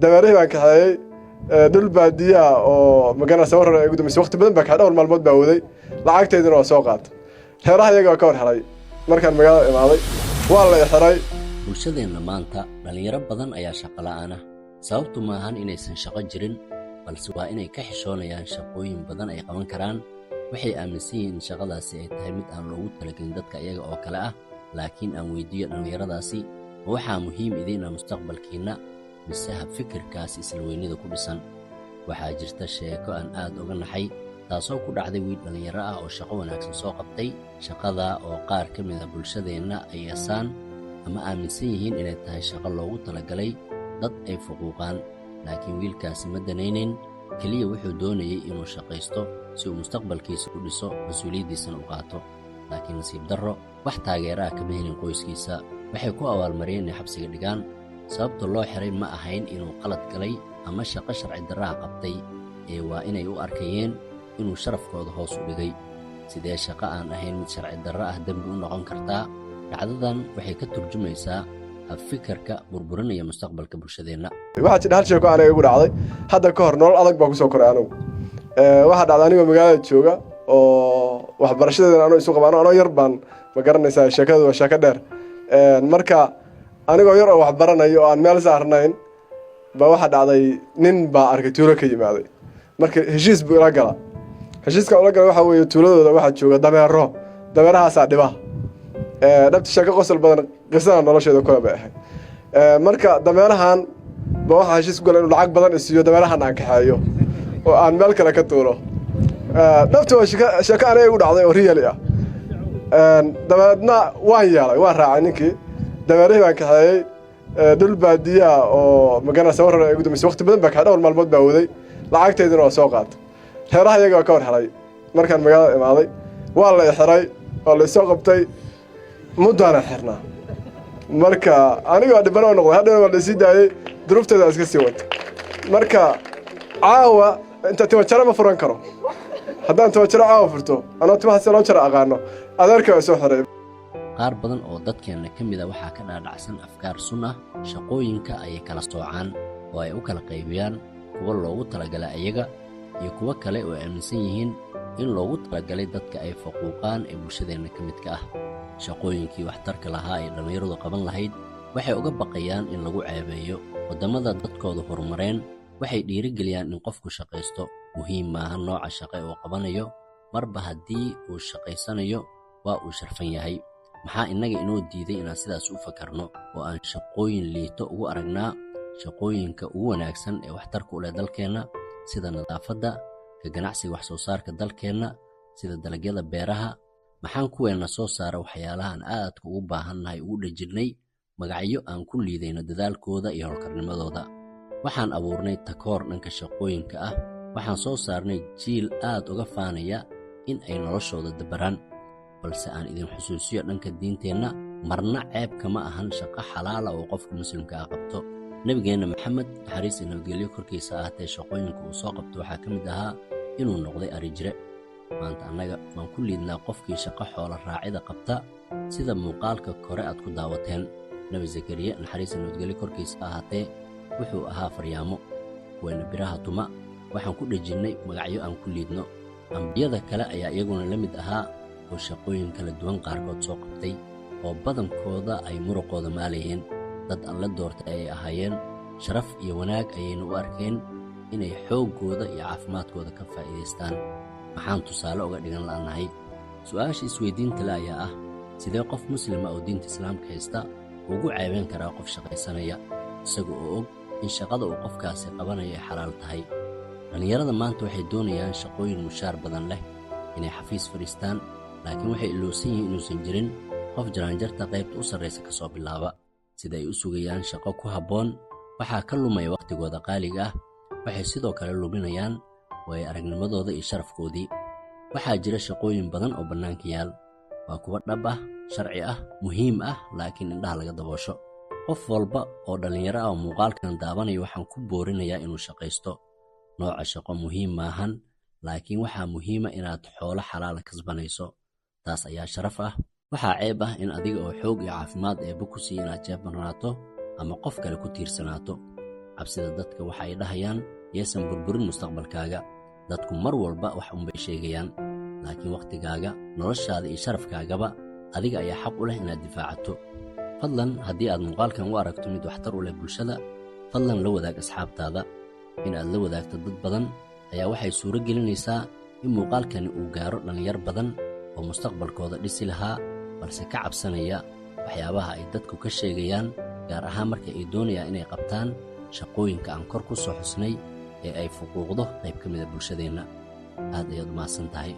dameerihii baan kaxeeyey dhul baadiya oo magana sawir ay ugu dambeysay waqti badan baa ka dhowr maalmood baa waday lacagteedina waa soo qaatay reeraha iyaga ka war helay markaan magaalada imaaday waa la xiray. bulshadeena maanta dhalinyaro badan ayaa shaqo la'aan ah. sababtu ma ahan inaysan shaqo jirin, balse waa inay ka xishoonayaan shaqooyin badan ay qaban karaan. waxay aaminsan yihiin in shaqadaasi ay tahay mid aan loogu talagelin dadka iyaga oo kale ah. laakiin aan weydiiyo dhalinyaradaasi, ma waxaa muhiim idiin ah mustaqbalkiina mise fikirkaasi isla weynida ku dhisan? waxaa jirta sheeko aan aad uga naxay, taasoo ku dhacday wiil dhalinyaro ah oo shaqo wanaagsan soo qabtay. shaqada oo qaar ka mid ah bulshadeenna ay yasaan ama aaminsan yihiin inay tahay shaqo loogu talagalay dad ay fuquuqaan. laakiin wiilkaasi ma danaynayn, keliya wuxuu doonayay inuu shaqaysto si uu mustaqbalkiisa u dhiso, mas-uuliyaddiisana u qaato. laakiin nasiib darro, wax taageera ah kama helin qoyskiisa. waxay ku abaalmariyeen inay xabsiga dhigaan. sababta loo xiray ma ahayn inuu qalad galay ama shaqo sharci darraha qabtay, ee waa inay u arkayeen inuu sharafkooda hoos u dhigay. sidee shaqo aan ahayn mid sharci darro ah dembi u noqon kartaa? dhacdadan waxay ka turjumaysaa habfikirka burburinaya mustaqbalka bulshadeenna. waxaa jira hal sheeko aniga igu dhacday hadda ka hor, nolol adag baa ku soo koray anigu. waxaa dhacday anigoo magaalada jooga oo waxbarashadeedana anoo isu qabaan, anoo yar baan ma garanaysaa, sheekadu waa sheeko dheer. marka anigoo yar oo wax baranayo oo aan meel saarnayn baa waxaa dhacday nin baa arkay tuulo ka yimaaday. marka heshiis buu ila gala. heshiiska ula gala waxaa weeye tuuladooda waxaa jooga dameerahaasaa dhiba. dhabti sheeko qosol badan qisada nolosheeda kule bay ahayd. marka dameerahan ba waxaa heshiis ku gala inuu lacag badan isiiyo dameerahan aan kaxeeyo oo aan meel kale ka tuuro. dhabti waa sheeko aniga igu dhacday oo riyali ah. dabeedna waan yeelay, waan raacay ninkii. dameerihii baan kaxeeyey dhul baadiya oo magana sawir ay ugu dambeysay waqti badan baa ka dhowr maalmood baa waday lacagteedina waa soo qaatay. reeraha iyaga ka war helay markaan magaalada imaaday waa la xiray oo la soo qabtay muddaana xirnaa. marka aniga dhibano noqday, hadda waa la sii daayay, duruufteeda iska sii wata. marka caawa inta tiwajara ma furan karo. haddaan tiwajara caawa furto anoo timaha si loo jara aqaano adeerka waa soo xiray. qaar badan oo dadkeenna ka mid a waxaa ka dhaadhacsan afkaar sun ah. shaqooyinka ayay kala soocaan oo ay u kala qaybiyaan kuwa loogu talagalay ayaga iyo kuwo kale oo aaminsan yihiin in loogu talagalay dadka ay faquuqaan ee bulshadeenna ka midka ah. shaqooyinkii waxtarka lahaa ee dhallinyaradu qaban lahayd waxay uga baqayaan in lagu ceebeeyo. waddamada dadkooda horumareen waxay dhiirigeliyaan in qofku shaqaysto. muhiim maaha nooca shaqo uu qabanayo, marba haddii uu shaqaysanayo waa uu sharfan yahay. maxaa innaga inoo diiday inaan sidaas u fakarno oo aan shaqooyin liito ugu aragnaa shaqooyinka ugu wanaagsan ee waxtarka u leh dalkeenna, sida nadaafadda, ka ganacsiga wax soo saarka dalkeenna, sida dalagyada beeraha? maxaan kuweenna soo saara waxyaalahaan aadka ugu baahannahay ugu dhajirnay magacyo aan ku liidayno dadaalkooda iyo howlkarnimadooda? waxaan abuurnay takoor dhanka shaqooyinka ah. waxaan soo saarnay jiil aad uga faanaya in ay noloshooda dabaraan. balse aan idin xusuusiyo dhanka diinteenna, marna ceeb kama ahan shaqo xalaala oo qofka muslimka ah qabto. nebigeenna maxamed naxariis iyo nabadgelyo korkiisa ahaatee shaqooyinka uu soo qabto waxaa ka mid ahaa inuu noqday ari jire. maanta annaga waan ku liidnaa qofkii shaqo xoola raacida qabta, sida muuqaalka kore aad ku daawateen. nebi zakariya naxariis iyo nabadgelyo korkiisa ahaatee wuxuu ahaa faryaamo, wayna biraha tuma. waxaan ku dhejinnay magacyo aan ku liidno. ambiyada kale ayaa iyaguna la mid ahaa oo shaqooyin kala duwan qaarkood soo qabtay oo badankooda ay muruqooda maalayeen. dad alla doortay ayay ahaayeen. sharaf iyo wanaag ayayna u arkeen inay xooggooda iyo caafimaadkooda ka faa'iidaystaan. maxaan tusaale uga dhigan la'nahay? su'aasha isweydiinta le ayaa ah, sidee qof muslima oo diinta islaamka haysta ugu ceebeen karaa qof shaqaysanaya isaga oo og in shaqada uu qofkaasi qabanayo ay xalaal tahay? dhallinyarada maanta waxay doonayaan shaqooyin mushaar badan leh, inay xafiis fadhiistaan, laakiin waxay ilowsan yihiin inuusan jirin qof jaraanjarta qaybta u sarraysa ka soo bilaaba. sida ay u sugayaan shaqo ku habboon, waxaa ka lumaya wakhtigooda qaaliga ah. waxay sidoo kale luminayaan waayo aragnimadooda iyo sharafkoodii. waxaa jira shaqooyin badan oo bannaanka yaal. waa kuwa dhab ah, sharci ah, muhiim ah, laakiin indhaha laga daboosho. qof walba oo dhallinyaro ah oo muuqaalkan daawanaya waxaan ku boorinayaa inuu shaqaysto. nooca shaqo muhiim maahan, laakiin waxaa muhiima inaad xoolo xalaala kasbanayso. taas ayaa sharaf ah. waxaa ceeb ah in adiga oo xoog iyo caafimaad eebba ku siiya inaad jeeb marnaato ama qof kale ku tiirsanaato. cabsida dadka waxa ay dhahayaan yeesan burburin mustaqbalkaaga. dadku mar walba wax unbay sheegayaan, laakiin wakhtigaaga, noloshaada iyo sharafkaagaba adiga ayaa xaq u leh inaad difaacato. fadlan haddii aad muuqaalkan u aragto mid waxtar u leh bulshada, fadlan la wadaag asxaabtaada. in aad la wadaagto dad badan ayaa waxay suuro gelinaysaa in muuqaalkani uu gaaro dhallinyar badan oo mustaqbalkooda dhisi lahaa, balse ka cabsanaya waxyaabaha ay dadku ka sheegayaan, gaar ahaan marka ay doonayaan inay qabtaan shaqooyinka aan kor ku soo xusnay ee ay fuquuqdo qayb ka mida bulshadeenna. aad ayaad u mahadsan tahay.